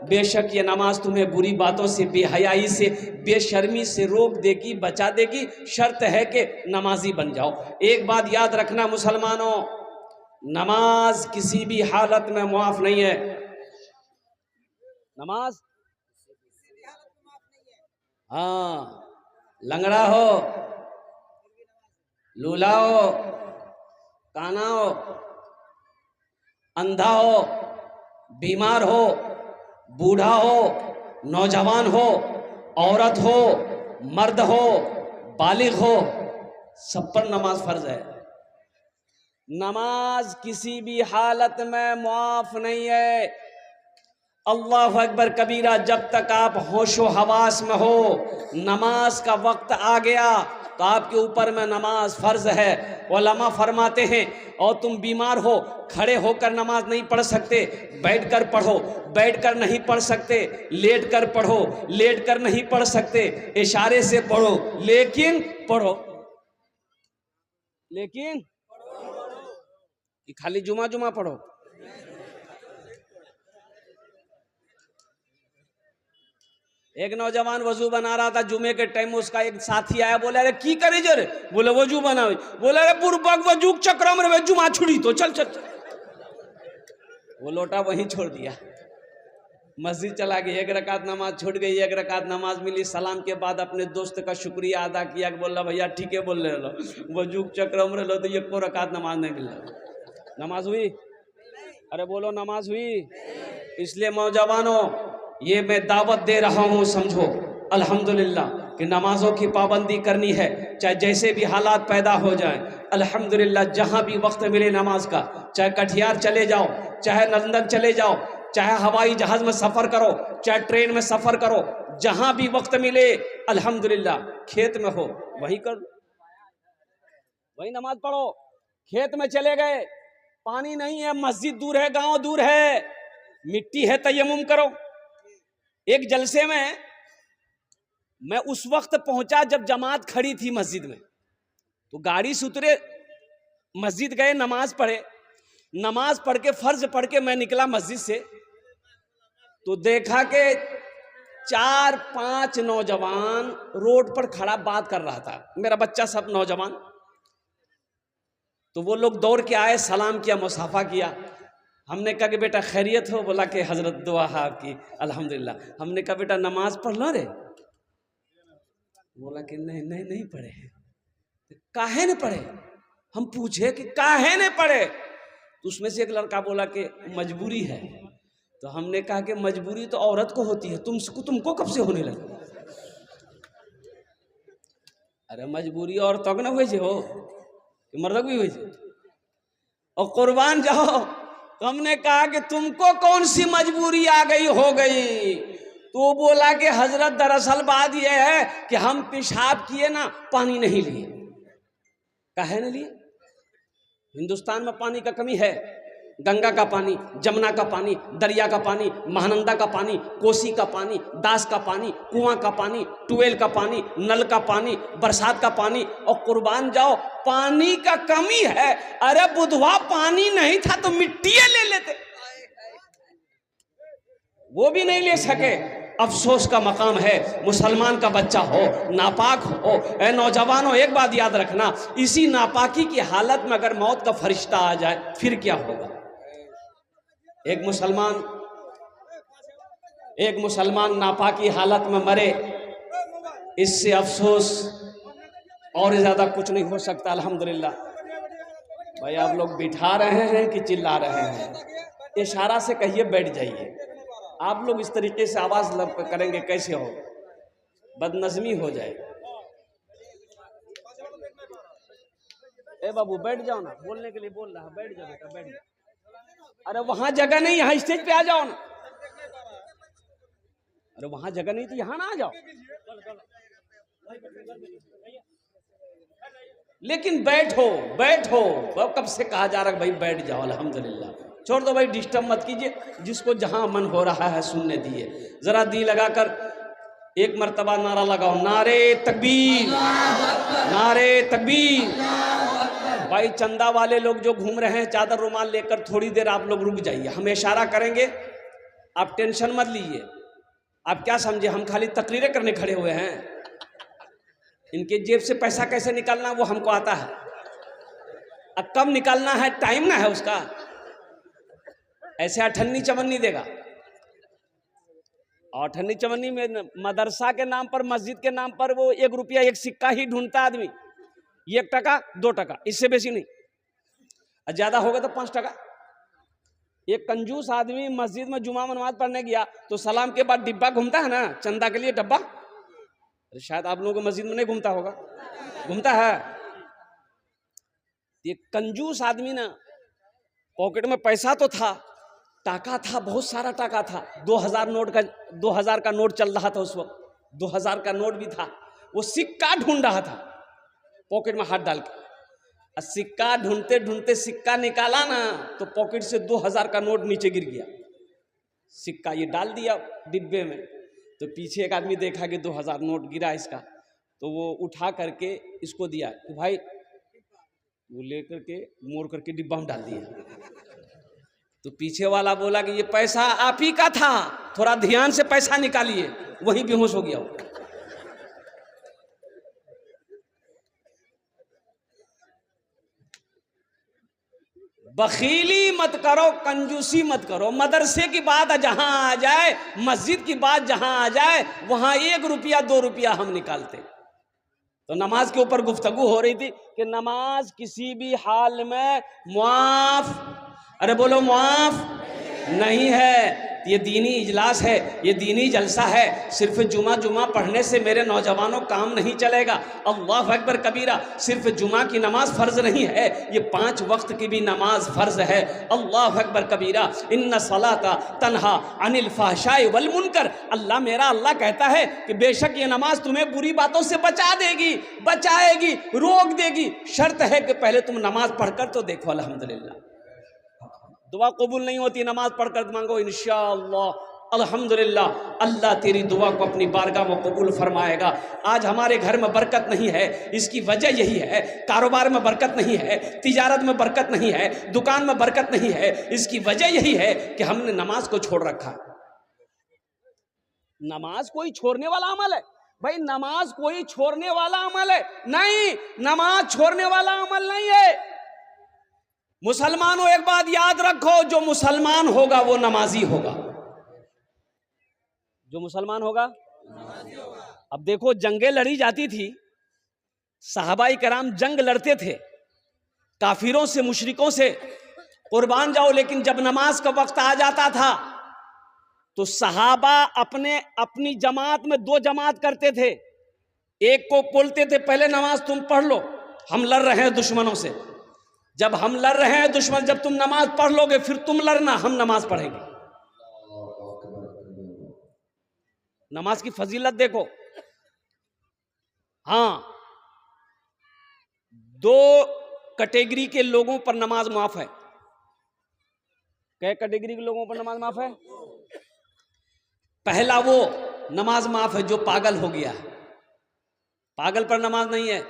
बेशक ये नमाज तुम्हें बुरी बातों से, बेहयाई से, बेशर्मी से रोक देगी, बचा देगी। शर्त है कि नमाजी बन जाओ। एक बात याद रखना मुसलमानों, नमाज किसी भी हालत में मुआफ नहीं है। नमाज, हाँ, लंगड़ा हो, लूला हो, काना हो, अंधा हो, बीमार हो, बूढ़ा हो, नौजवान हो, औरत हो, मर्द हो, बालिग हो, सब पर नमाज फर्ज है। नमाज किसी भी हालत में मुआफ नहीं है। अल्लाह अकबर कबीरा। जब तक आप होशो हवास में हो, नमाज का वक्त आ गया तो आपके ऊपर में नमाज फर्ज है। उलमा फरमाते हैं, और तुम बीमार हो, खड़े होकर नमाज नहीं पढ़ सकते, बैठकर पढ़ो, बैठकर नहीं पढ़ सकते, लेटकर पढ़ो, लेटकर नहीं पढ़ सकते, इशारे से पढ़ो, लेकिन पढ़ो। लेकिन कि खाली जुमा जुमा पढ़ो? एक नौजवान वजू बना रहा था जुमे के टाइम, उसका एक साथी आया, बोले अरे की करे जरे? बोले वजू बना। बोले अरे पूर्वक वजू चक्र में जुमा छुड़ी तो चल चल चल। वो लोटा वहीं छोड़ दिया, मस्जिद चला गया। एक रकात नमाज छूट गई, एक रकात नमाज मिली। सलाम के बाद अपने दोस्त का शुक्रिया अदा किया, बोल रहा भैया ठीक है बोल रहे लो, वजू चक्र में लो तो ये को रकात नमाज नहीं मिल रहा। नमाज हुई? अरे बोलो नमाज हुई? इसलिए नौजवानों, ये मैं दावत दे रहा हूँ, समझो अल्हम्दुलिल्लाह कि नमाजों की पाबंदी करनी है, चाहे जैसे भी हालात पैदा हो जाए। अल्हम्दुलिल्लाह जहाँ भी वक्त मिले नमाज का, चाहे कटिहार चले जाओ, चाहे लंदन चले जाओ, चाहे हवाई जहाज में सफ़र करो, चाहे ट्रेन में सफ़र करो, जहाँ भी वक्त मिले अल्हम्दुलिल्लाह। खेत में हो वहीं कर लो, वहीं नमाज पढ़ो। खेत में चले गए, पानी नहीं है, मस्जिद दूर है, गांव दूर है, मिट्टी है, तयम्मुम करो। एक जलसे में मैं उस वक्त पहुंचा जब जमात खड़ी थी मस्जिद में, तो गाड़ी से उतरे, मस्जिद गए, नमाज पढ़े। नमाज पढ़ के, फर्ज पढ़ के मैं निकला मस्जिद से, तो देखा कि 4-5 नौजवान रोड पर खड़ा बात कर रहा था, मेरा बच्चा सब नौजवान। तो वो लोग दौड़ के आए, सलाम किया, मुसाफा किया। हमने कहा कि बेटा खैरियत हो? बोला कि हजरत दुआ है आपकी, अल्हम्दुलिल्लाह। हमने कहा बेटा नमाज पढ़ लो रे? बोला कि नहीं नहीं नहीं पढ़े। काहे ने पढ़े? हम पूछे कि काहे ने पढ़े? तो उसमें से एक लड़का बोला कि मजबूरी है। तो हमने कहा कि मजबूरी तो औरत को होती है, तुमको कब से होने लगी? अरे मजबूरी औरतों को ना हुई हो, मर्द भी हुई। और कुर्बान जाओ, तो हमने कहा कि तुमको कौन सी मजबूरी आ गई हो गई? तो बोला कि हजरत दरअसल बात यह है कि हम पेशाब किए ना, पानी नहीं लिए। काहे नहीं लिए? हिंदुस्तान में पानी का कमी है। गंगा का पानी, जमुना का पानी, दरिया का पानी, महानंदा का पानी, कोसी का पानी, दास का पानी, कुआं का पानी, ट्यूबवेल का पानी, नल का पानी, बरसात का पानी, और कुर्बान जाओ पानी का कमी है। अरे बुधवा पानी नहीं था तो मिट्टी ले लेते, वो भी नहीं ले सके। अफसोस का मकाम है, मुसलमान का बच्चा हो, नापाक हो। ए नौजवानों, एक बात याद रखना, इसी नापाकी की हालत में अगर मौत का फरिश्ता आ जाए फिर क्या होगा? एक मुसलमान नापाकी हालत में मरे, इससे अफसोस और ज्यादा कुछ नहीं हो सकता। अल्हम्दुलिल्लाह। भाई आप लोग बिठा रहे हैं कि चिल्ला रहे हैं? इशारा से कहिए बैठ जाइए। आप लोग इस तरीके से आवाज करेंगे कैसे हो? बदनज़मी हो जाए। ए बाबू बैठ जाओ ना, बोलने के लिए बोल रहा है, बैठ जाओ बेटा, बैठ जाओ। अरे वहां जगह नहीं, यहाँ स्टेज पे आ जाओ ना। अरे वहां जगह नहीं तो यहाँ ना आ जाओ। लेकिन बैठो बैठो, कब से कहा जा रहा है भाई बैठ जाओ। अल्हम्दुलिल्लाह। छोड़ दो भाई, डिस्टर्ब मत कीजिए, जिसको जहां मन हो रहा है सुनने दिए। जरा दी लगाकर एक मर्तबा नारा लगाओ, नारे तकबीर, नारे तकबीर। भाई चंदा वाले लोग जो घूम रहे हैं चादर रुमाल लेकर, थोड़ी देर आप लोग रुक जाइए, हम इशारा करेंगे आप टेंशन मत लीजिए। आप क्या समझे हम खाली तकरीरें करने खड़े हुए हैं? इनके जेब से पैसा कैसे निकालना वो हमको आता है। अब कब निकालना है टाइम ना है उसका, ऐसे अठन्नी चवन्नी देगा। और अठन्नी चवन्नी में मदरसा के नाम पर, मस्जिद के नाम पर वो 1 रुपया 1 सिक्का ही ढूंढता आदमी। 1 टका 2 टका, इससे बेसी नहीं, और ज्यादा होगा तो 5 टका। एक कंजूस आदमी मस्जिद में जुमा में नमाज पढ़ने गया तो सलाम के बाद डिब्बा घूमता है ना, चंदा के लिए डब्बा। शायद आप लोगों को मस्जिद में नहीं घूमता होगा, घूमता है। ये कंजूस आदमी ना, पॉकेट में पैसा तो था, टाका था, बहुत सारा टाका था। 2000 का नोट चल रहा था उस वक्त, 2000 का नोट भी था। वो सिक्का ढूंढ रहा था, पॉकेट में हाथ डाल के। सिक्का ढूंढते ढूंढते सिक्का निकाला ना तो पॉकेट से 2000 का नोट नीचे गिर गया। सिक्का ये डाल दिया डिब्बे में, तो पीछे एक आदमी देखा कि 2000 नोट गिरा इसका, तो वो उठा करके इसको दिया कि भाई, वो लेकर के मोड़ करके डिब्बा में डाल दिया। तो पीछे वाला बोला कि ये पैसा आप ही का था, थोड़ा ध्यान से पैसा निकालिए। वहीं बेहोश हो गया वो। बखीली मत करो, कंजूसी मत करो। मदरसे की बात जहां आ जाए, मस्जिद की बात जहां आ जाए, वहां 1 रुपया 2 रुपया हम निकालते। तो नमाज के ऊपर गुफ्तगू हो रही थी कि नमाज किसी भी हाल में मुआफ, अरे बोलो मुआफ नहीं है। ये दीनी इजलास है, ये दीनी जलसा है। सिर्फ जुमा पढ़ने से मेरे नौजवानों काम नहीं चलेगा। अल्लाह अकबर कबीरा। सिर्फ जुमा की नमाज फ़र्ज नहीं है, ये 5 वक्त की भी नमाज फ़र्ज है। अल्लाह अकबर कबीरा। इन्ना सलाता तन्हा अनिल फहशाए वल मुनकर। अल्लाह मेरा अल्लाह कहता है कि बेशक ये नमाज तुम्हें बुरी बातों से बचा देगी, बचाएगी, रोक देगी। शर्त है कि पहले तुम नमाज पढ़कर तो देखो। अल्हम्दुलिल्लाह, दुआ कबूल नहीं होती, नमाज पढ़कर मांगो, इंशाअल्लाह अल्हम्दुलिल्लाह अल्लाह तेरी दुआ को अपनी बारगाह में कबूल फरमाएगा। आज हमारे घर में बरकत नहीं है, इसकी वजह यही है। कारोबार में बरकत नहीं है, तिजारत में बरकत नहीं है, दुकान में बरकत नहीं है, इसकी वजह यही है कि हमने नमाज को छोड़ रखा। नमाज कोई छोड़ने वाला अमल है भाई, नमाज कोई छोड़ने वाला अमल है नहीं, नमाज छोड़ने वाला अमल नहीं है। मुसलमानों एक बात याद रखो, जो मुसलमान होगा वो नमाजी होगा। जो मुसलमान होगा नमाजी होगा। अब देखो, जंगें लड़ी जाती थी, सहाबाई कराम जंग लड़ते थे काफिरों से, मुशरिकों से, कुर्बान जाओ। लेकिन जब नमाज का वक्त आ जाता था तो सहाबा अपनी जमात में 2 जमात करते थे। एक को बोलते थे पहले नमाज तुम पढ़ लो, हम लड़ रहे हैं दुश्मनों से। जब हम लड़ रहे हैं दुश्मन, जब तुम नमाज पढ़ लोगे फिर तुम लड़ना, हम नमाज पढ़ेंगे। नमाज की फजीलत देखो। हाँ, 2 कैटेगरी के लोगों पर नमाज माफ है। क्या कैटेगरी के लोगों पर नमाज माफ है? पहला वो नमाज माफ है जो पागल हो गया है। पागल पर नमाज नहीं है।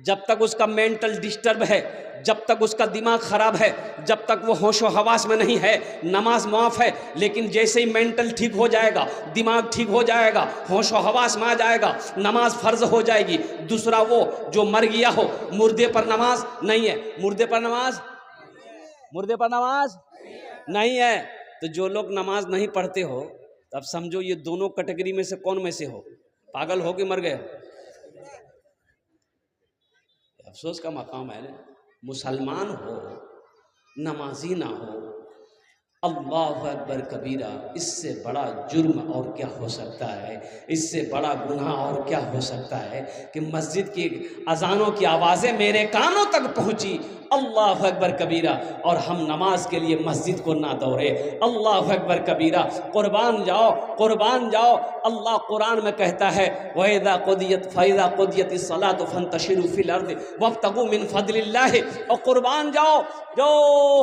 जब तक उसका मेंटल डिस्टर्ब है, जब तक उसका दिमाग खराब है, जब तक वो होशो हवास में नहीं है, नमाज माफ है। लेकिन जैसे ही मेंटल ठीक हो जाएगा, दिमाग ठीक हो जाएगा, होशो हवास में आ जाएगा, नमाज फर्ज हो जाएगी। दूसरा वो जो मर गया हो, मुर्दे पर नमाज नहीं है। मुर्दे पर नमाज नहीं है। तो जो लोग नमाज नहीं पढ़ते हो, तब समझो ये दोनों कैटेगरी में से कौन में से हो? पागल हो कि मर गए हो? अफसोस का मकाम है ना। मुसलमान हो, नमाजी ना हो, अल्लाह अकबर कबीरा। इससे बड़ा जुर्म और क्या हो सकता है? इससे बड़ा गुनाह और क्या हो सकता है कि मस्जिद की अजानों की आवाज़ें मेरे कानों तक पहुंची, अल्लाह अकबर कबीरा, और हम नमाज के लिए मस्जिद को ना दौड़े। अल्लाह अकबर कबीरा। कुर्बान जाओ। अल्लाह कुरान में कहता है, वइज़ा क़ुदियत सलातु फंतशिरू फिल अर्द वब्तगू मिन फदलिल्लाह। और कुर्बान जाओ, जो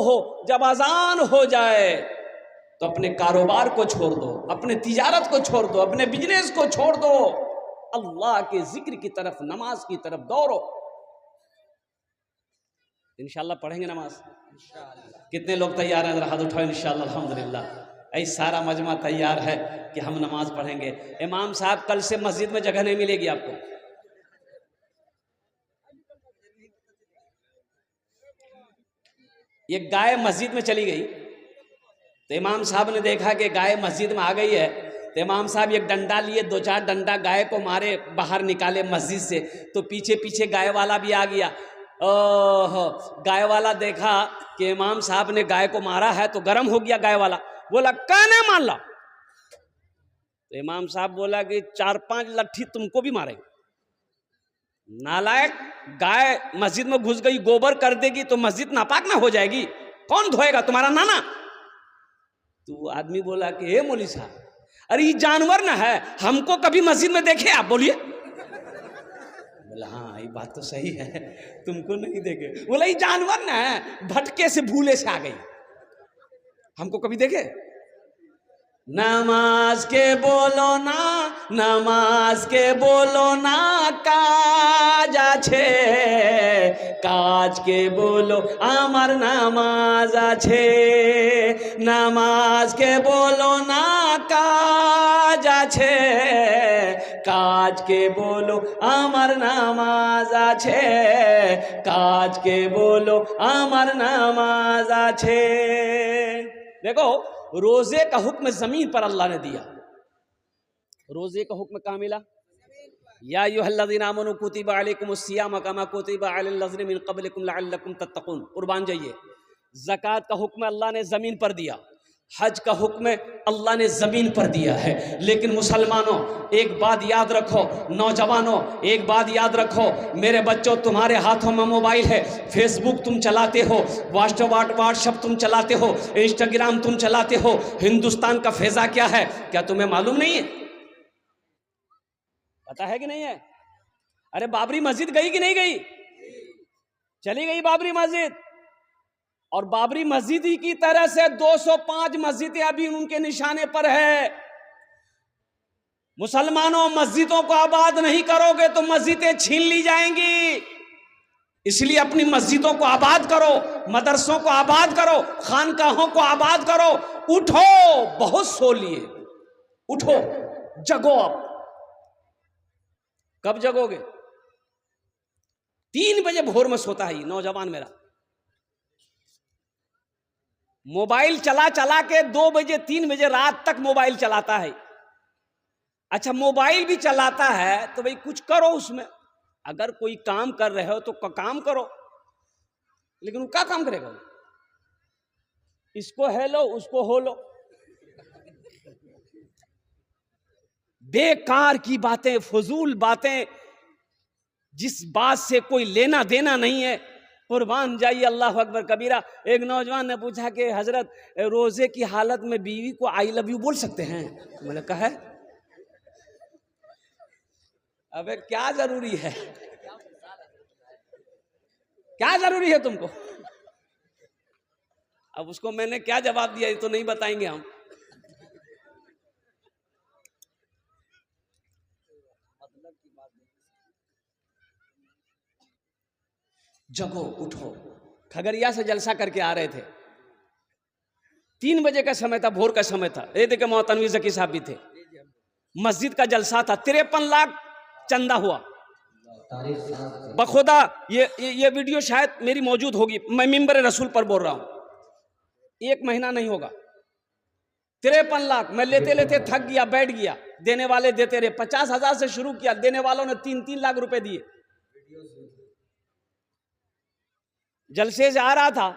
हो जब अजान हो जाए तो अपने कारोबार को छोड़ दो, अपने तिजारत को छोड़ दो, अपने बिजनेस को छोड़ दो, अल्लाह के जिक्र की तरफ, नमाज की तरफ दौड़ो। इंशाअल्लाह पढ़ेंगे नमाज। कितने लोग तैयार हैं? हाथ उठाओ। इंशाअल्लाह। अल्हम्दुलिल्लाह। ऐ सारा मजमा तैयार है कि हम नमाज पढ़ेंगे। इमाम साहब कल से मस्जिद में जगह नहीं मिलेगी आपको। ये गाय मस्जिद में चली गई तो इमाम साहब ने देखा कि गाय मस्जिद में आ गई है, तो इमाम साहब एक डंडा लिए, 2-4 डंडा गाय को मारे, बाहर निकाले मस्जिद से, तो पीछे पीछे गाय वाला भी आ गया। ओह, गाय वाला देखा कि इमाम साहब ने गाय को मारा है तो गर्म हो गया गाय वाला, बोला कहने मान ला। तो इमाम साहब बोला कि 4-5 लट्ठी तुमको भी मारेंगे। नालायक, गाय मस्जिद में घुस गई, गोबर कर देगी तो मस्जिद नापाक ना हो जाएगी, कौन धोएगा, तुम्हारा नाना। तो आदमी बोला कि हे मौलवी साहब, अरे ये जानवर ना है, हमको कभी मस्जिद में देखे आप, बोलिए। बोला हाँ ये बात तो सही है, तुमको नहीं देखे। बोला ये जानवर ना है, भटके से भूले से आ गई, हमको कभी देखे। नमाज के बोलो ना, नमाज के बोलो ना, काज आछे, काज के बोलो आमार नामाज आछे। नमाज के बोलो ना, काज आछे, काज के बोलो आमार नामाज आछे, काज के बोलो आमार नामाज आछे। देखो, रोजे का हुक्म जमीन पर अल्लाह ने दिया। रोजे का हुक्म कहाँ मिला? या अय्युहल्लज़ीना आमनू कुतिबा अलैकुमुस्सियाम कमा कुतिबा अलल लज़ीना मिन क़ब्लिकुम लअल्लकुम तत्तक़ून। कुर्बान जाइए। ज़कात का हुक्म अल्लाह ने ज़मीन पर दिया, हज का हुक्म अल्लाह ने ज़मीन पर दिया है। लेकिन मुसलमानों एक बात याद रखो, नौजवानों एक बात याद रखो, मेरे बच्चों, तुम्हारे हाथों में मोबाइल है, फेसबुक तुम चलाते हो, व्हाट्सएप तुम चलाते हो, इंस्टाग्राम तुम चलाते हो, हिंदुस्तान का फैज़ा क्या है, क्या तुम्हें मालूम नहीं है? पता है कि नहीं है? अरे बाबरी मस्जिद गई कि नहीं गई? चली गई बाबरी मस्जिद। और बाबरी मस्जिद ही की तरह से 205 मस्जिदें अभी उनके निशाने पर है। मुसलमानों, मस्जिदों को आबाद नहीं करोगे तो मस्जिदें छीन ली जाएंगी। इसलिए अपनी मस्जिदों को आबाद करो, मदरसों को आबाद करो, खानकाहों को आबाद करो। उठो, बहुत सो लिए, उठो, जगो। अब कब जगोगे? 3 बजे भोर में सोता है नौजवान मेरा, मोबाइल चला चला के 2 बजे 3 बजे रात तक मोबाइल चलाता है। अच्छा, मोबाइल भी चलाता है तो भाई कुछ करो उसमें। अगर कोई काम कर रहे हो तो काम करो, लेकिन वो क्या काम करेगा? इसको हेलो, उसको होलो, बेकार की बातें, फजूल बातें, जिस बात से कोई लेना देना नहीं है। कुर्बान जाइए, अल्लाह अकबर कबीरा। एक नौजवान ने पूछा कि हजरत, रोजे की हालत में बीवी को आई लव यू बोल सकते हैं? मैंने कहा है, अबे क्या जरूरी है, क्या जरूरी है तुमको? अब उसको मैंने क्या जवाब दिया ये तो नहीं बताएंगे हम। जगो, उठो। खगड़िया से जलसा करके आ रहे थे, 3 बजे का समय था, भोर का समय था। ये देखे मोहतनवी ज़की साहब भी थे, मस्जिद का जलसा था, 53 लाख चंदा हुआ। बखुदा ये वीडियो शायद मेरी मौजूद होगी, मैं मिंबर रसूल पर बोल रहा हूं, 1 महीना नहीं होगा। 53 लाख मैं लेते लेते थक गया, बैठ गया। देने वाले देते रहे, 50,000 से शुरू किया, देने वालों ने 3-3 लाख रुपए दिए। जलसे से आ रहा था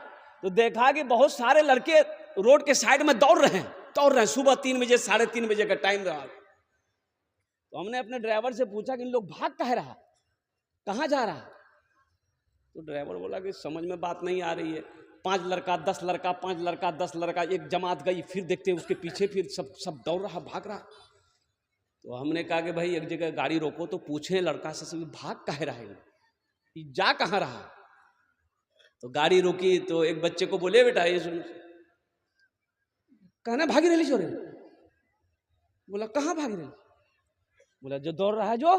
तो देखा कि बहुत सारे लड़के रोड के साइड में दौड़ रहे हैं। सुबह 3 बजे 3:30 बजे का टाइम रहा। तो हमने अपने ड्राइवर से पूछा कि इन लोग भाग कह रहा, कहाँ जा रहा? तो ड्राइवर बोला कि समझ में बात नहीं आ रही है। 5 लड़का 10 लड़का, 5 लड़का 10 लड़का, एक जमात गई, फिर देखते उसके पीछे फिर सब दौड़ रहा, भाग रहा। तो हमने कहा कि भाई एक जगह गाड़ी रोको तो पूछे लड़का से भाग कह रहा है, जा कहाँ रहा? तो गाड़ी रुकी तो एक बच्चे को बोले, बेटा ये सुन, कहना भागी रही चोरी। बोला कहाँ भागी रही? बोला जो दौड़ रहा है जो।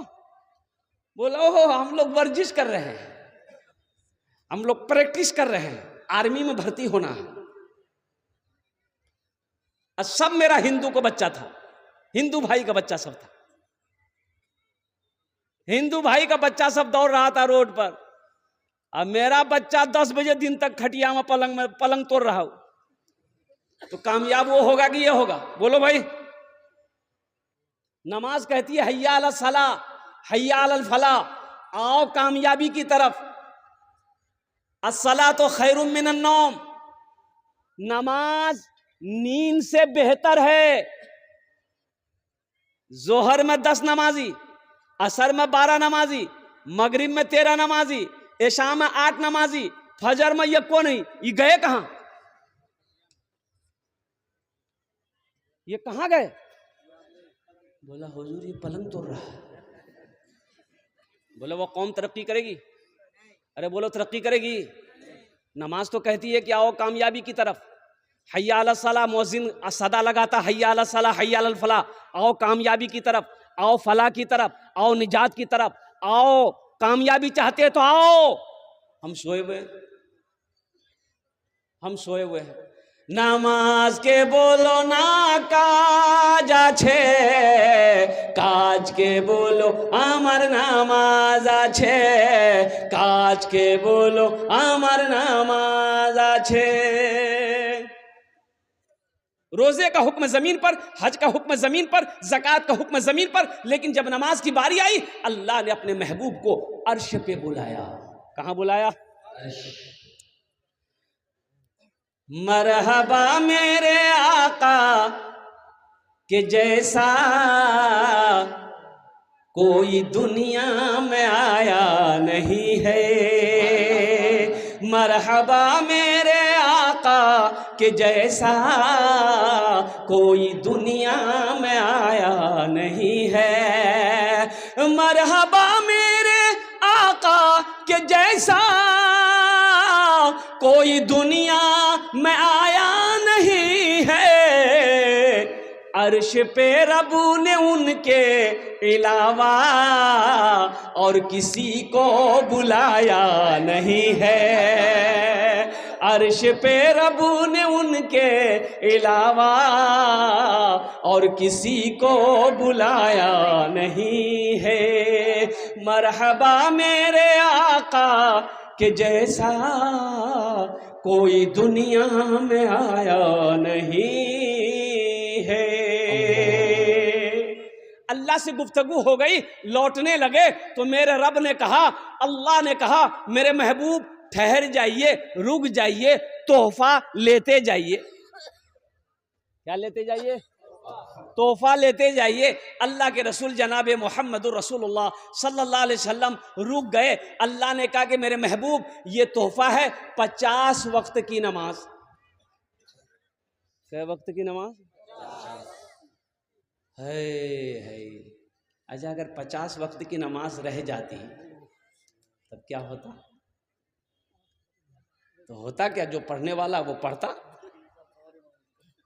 बोला ओहो, हम लोग वर्जिश कर रहे हैं, हम लोग प्रैक्टिस कर रहे हैं, आर्मी में भर्ती होना है। और सब मेरा हिंदू को बच्चा था, हिंदू भाई का बच्चा सब था, हिंदू भाई का बच्चा सब दौड़ रहा था रोड पर। अब मेरा बच्चा 10 बजे दिन तक खटिया में पलंग तोड़ रहा हो, तो कामयाब वो होगा कि ये होगा? बोलो भाई। नमाज कहती है हय्या अला सला हय्या अल फला, आओ कामयाबी की तरफ। अस्सला तो खैरुम मिनन नौम, नमाज नींद से बेहतर है। जोहर में 10 नमाजी, असर में 12 नमाजी, मगरिब में 13 नमाजी, इशा में 8 नमाजी, फजर में ये कौन नहीं, ये गए कहां? ये कहां गए? बोला हुजूर ये पलंग तोड़ रहा है। बोले वो कौम तरक्की करेगी? अरे बोलो तरक्की करेगी? नमाज तो कहती है कि आओ कामयाबी की तरफ। हय्या अला सला, मुअज्जिन सदा लगाता हय्या अला सला हय्या अल फला, आओ कामयाबी की तरफ, आओ फला की तरफ, आओ निजात की तरफ, आओ कामयाबी चाहते हैं तो आओ। हम सोए हुए हैं। नामाज के बोलो ना काज আছে, काज के बोलो আমার नामाज আছে, काज के बोलो আমার नामाज আছে। रोजे का हुक्म जमीन पर, हज का हुक्म जमीन पर, ज़कात का हुक्म जमीन पर, लेकिन जब नमाज की बारी आई अल्लाह ने अपने महबूब को अर्श पे बुलाया। कहां बुलाया? मरहबा मेरे आका के जैसा कोई दुनिया में आया नहीं है। मरहबा मेरे आका के जैसा कोई दुनिया में आया नहीं है। मरहबा मेरे आका के जैसा कोई दुनिया में आया नहीं है। अर्श पे रबू ने उनके अलावा और किसी को बुलाया नहीं है। अर्श पे रबू ने उनके अलावा और किसी को बुलाया नहीं है। मरहबा मेरे आका के जैसा कोई दुनिया में आया नहीं है। अल्लाह से गुफ्तगू हो गई, लौटने लगे तो मेरे रब ने कहा, अल्लाह ने कहा मेरे महबूब ठहर जाइए, रुक जाइए, तोहफा लेते जाइए। क्या लेते जाइए? तोहफा लेते जाइए। अल्लाह के रसूल जनाब मोहम्मदुर रसूलुल्लाह सल्लल्लाहु अलैहि वसल्लम रुक गए। अल्लाह ने कहा कि मेरे महबूब ये तोहफा है 50 वक्त की नमाज। कै वक्त की नमाज है? अच्छा अगर 50 वक्त की नमाज रह जाती तब क्या होता? तो होता क्या, जो पढ़ने वाला वो पढ़ता।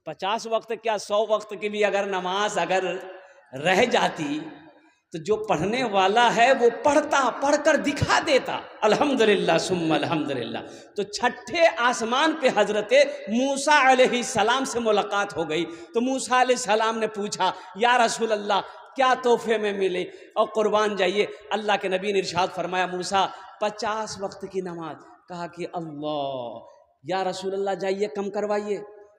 50 वक्त क्या 100 वक्त की भी अगर नमाज अगर रह जाती तो जो पढ़ने वाला है वो पढ़ता, पढ़कर दिखा देता। अल्हम्दुलिल्लाह सुम्मा अल्हम्दुलिल्लाह। तो छठे आसमान पे हजरते मूसा अलैहिस्सलाम से मुलाकात हो गई। तो मूसा अलैहिस्सलाम ने पूछा या रसूल अल्लाह क्या तोहफे में मिले? और कुर्बान जाइए, अल्लाह के नबी ने इरशाद फरमाया मूसा 50 वक्त की नमाज। कहा कि अल्लाह या रसूल अल्लाह जाइए कम करवाइए,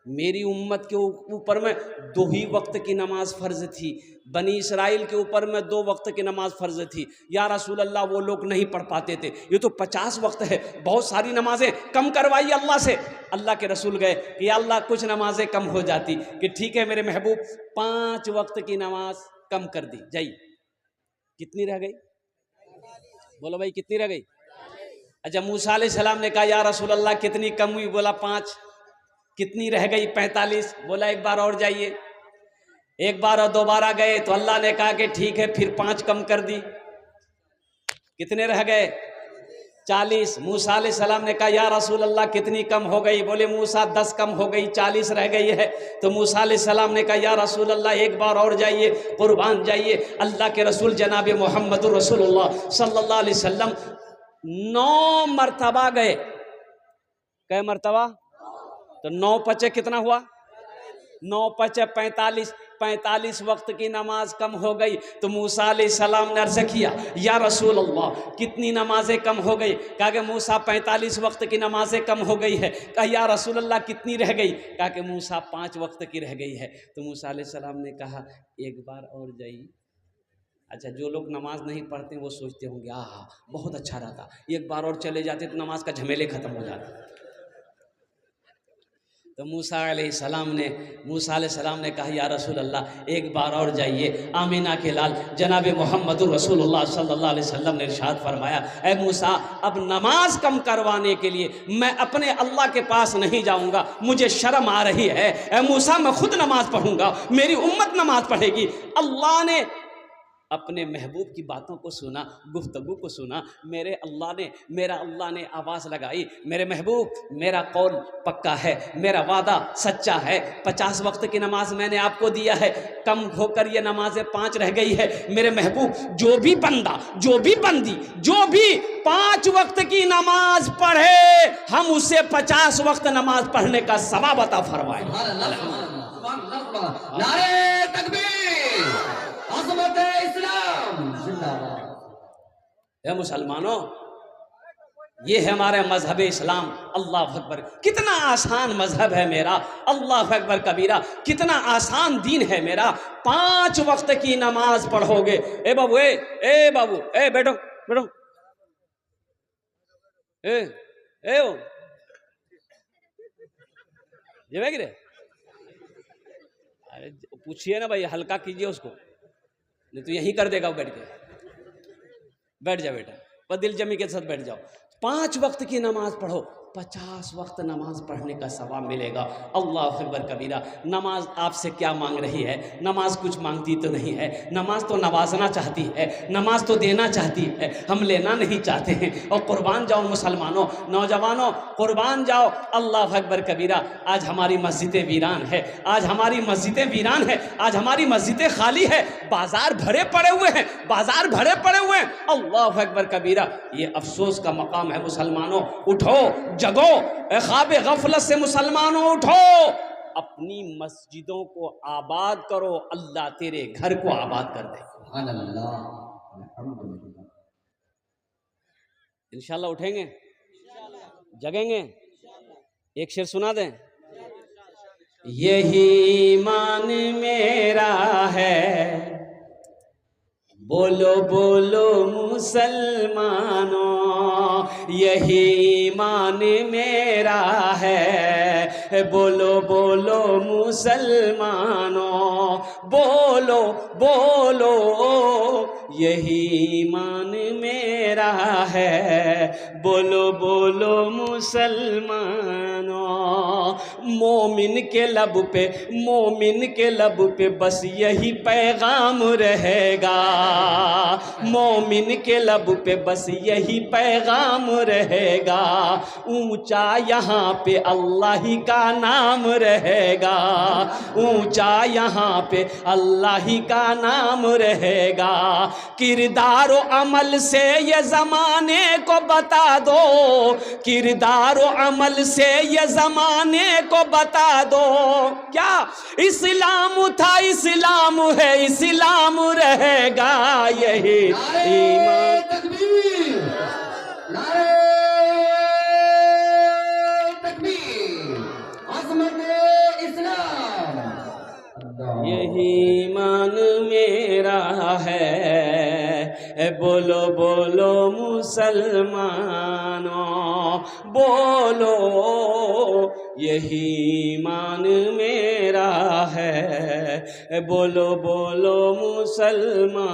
मेरी उम्मत के ऊपर में 2 ही वक्त की नमाज फ़र्ज थी, बनी इसराइल के ऊपर में 2 वक्त की नमाज फ़र्ज थी। या रसूल अल्लाह वो लोग नहीं पढ़ पाते थे, ये तो 50 वक्त है, बहुत सारी नमाजें, कम करवाइए अल्लाह से। अल्लाह के रसूल गए कि या अल्लाह कुछ नमाजें कम हो जाती, कि ठीक है मेरे महबूब 5 वक्त की नमाज कम कर दी जाइए। कितनी रह गई? बोलो भाई कितनी रह गई? अच्छा मूसा अलैहिस्सलाम ने कहा या रसूल अल्लाह कितनी कम हुई? बोला 5। कितनी रह गई? 45। बोला एक बार और जाइए। एक बार और दोबारा गए तो अल्लाह ने कहा कि ठीक है फिर 5 कम कर दी। कितने रह गए? 40। मूसा अलैहिस्सलाम ने कहा या रसूल अल्लाह कितनी कम हो गई? बोले मूसा 10 कम हो गई, 40 रह गई है। तो मूसा अलैहिस्सलाम ने कहा या रसूल अल्लाह एक बार और जाइए, कुर्बान जाइए। अल्लाह के रसूल जनाब मोहम्मदुर रसूलुल्लाह सल्लल्लाहु अलैहि वसल्लम 9 मरतबा गए। कै मरतबा? तो 9 पचे कितना हुआ? 9 × 5 = 45, 45 वक्त की नमाज कम हो गई तो मूसा अलैहिस्सलाम ने अर्ज़ किया, या रसूल अल्लाह कितनी नमाजें कम हो गई? कहा कि मूसा 45 वक्त की नमाजें कम हो गई है। कहा या रसूल अल्लाह कितनी रह गई? कहा कि मूसा 5 वक्त की रह गई है। तो मूसा अलैहिस्सलाम ने कहा एक बार और जाइए। अच्छा, जो लोग नमाज नहीं पढ़ते वो सोचते होंगे आहा बहुत अच्छा रहता, एक बार और चले जाते तो नमाज का झमेले ख़त्म हो जाता। तो मूसा अलैहिस्सलाम ने कहा या रसूल अल्लाह एक बार और जाइए। आमीना के लाल जनाब मोहम्मदुर रसूलुल्लाह सल्लल्लाहु अलैहि वसल्लम ने इरशाद फरमाया, ए मूसा अब नमाज कम करवाने के लिए मैं अपने अल्लाह के पास नहीं जाऊंगा, मुझे शर्म आ रही है। ए मूसा मैं खुद नमाज पढ़ूंगा, मेरी उम्मत नमाज पढ़ेगी। अल्लाह ने अपने महबूब की बातों को सुना, गुफ्तगू को सुना। मेरा अल्लाह ने आवाज़ लगाई, मेरे महबूब मेरा कौल पक्का है, मेरा वादा सच्चा है। 50 वक्त की नमाज मैंने आपको दिया है, कम होकर ये नमाजें 5 रह गई है। मेरे महबूब जो भी बंदा, जो भी बंदी, जो भी 5 वक्त की नमाज पढ़े, हम उसे 50 वक्त नमाज पढ़ने का सवाब अता फरमाए। नारे तकबीर, अज़मत इस्लाम जिंदाबाद। ए मुसलमानों, ये है हमारा मजहब इस्लाम। अल्लाह अकबर, कितना आसान मजहब है मेरा। अल्लाह अकबर कबीरा, कितना आसान दीन है मेरा। 5 वक्त की नमाज पढ़ोगे। ए बाबू, ए बाबू, ए बैठो बैठो, ए ओ ये रे, अरे पूछिए ना भाई, हल्का कीजिए उसको, नहीं तो यहीं कर देगा वो बैठ के। बैठ जा बेटा, बस दिल जमी के साथ बैठ जाओ। 5 वक्त की नमाज पढ़ो, 50 वक्त नमाज पढ़ने का सवाब मिलेगा। अल्लाह अकबर कबीरा। नमाज आपसे क्या मांग रही है? नमाज कुछ मांगती तो नहीं है। नमाज तो नवाजना चाहती है, नमाज तो देना चाहती है, हम लेना नहीं चाहते हैं। और कुर्बान जाओ मुसलमानों, नौजवानों कुर्बान जाओ। अल्लाह अकबर कबीरा। आज हमारी मस्जिदें वीरान है, आज हमारी मस्जिदें वीरान है, आज हमारी मस्जिदें खाली है, बाजार भरे पड़े हुए हैं, बाजार भरे पड़े हुए हैं। अल्लाह अकबर कबीरा। ये अफसोस का मकाम है मुसलमानों। उठो, जगो, ख्वाब गफलत से मुसलमानों उठो, अपनी मस्जिदों को आबाद करो, अल्लाह तेरे घर को आबाद कर दे। इंशाल्लाह उठेंगे, जगेंगे। एक शेर सुना दें। यही ईमान मेरा है, बोलो बोलो मुसलमानों, यही ईमान मेरा है, बोलो बोलो मुसलमानों, बोलो बोलो यही ईमान मेरा है, बोलो बोलो मुसलमानों। मोमिन के लब पे, मोमिन के लब पे बस यही पैगाम रहेगा, मोमिन के लब पे बस यही पैगाम रहेगा। ऊंचा यहाँ पे अल्लाह ही का नाम रहेगा, ऊंचा यहाँ पे अल्लाह ही का नाम रहेगा। किरदार व अमल से ये ज़माने को बता दो, किरदार व अमल से ये ज़माने को बता दो। क्या इस्लाम था, इस्लाम है, इस्लाम रहेगा। यही ईमान। तकबीर, नारे तकबीर, अज़मत इस्लाम। यही ईमान मेरा है, बोलो बोलो मुसलमानों, बोलो यही ईमान मेरा है, बोलो बोलो मुसलमानों।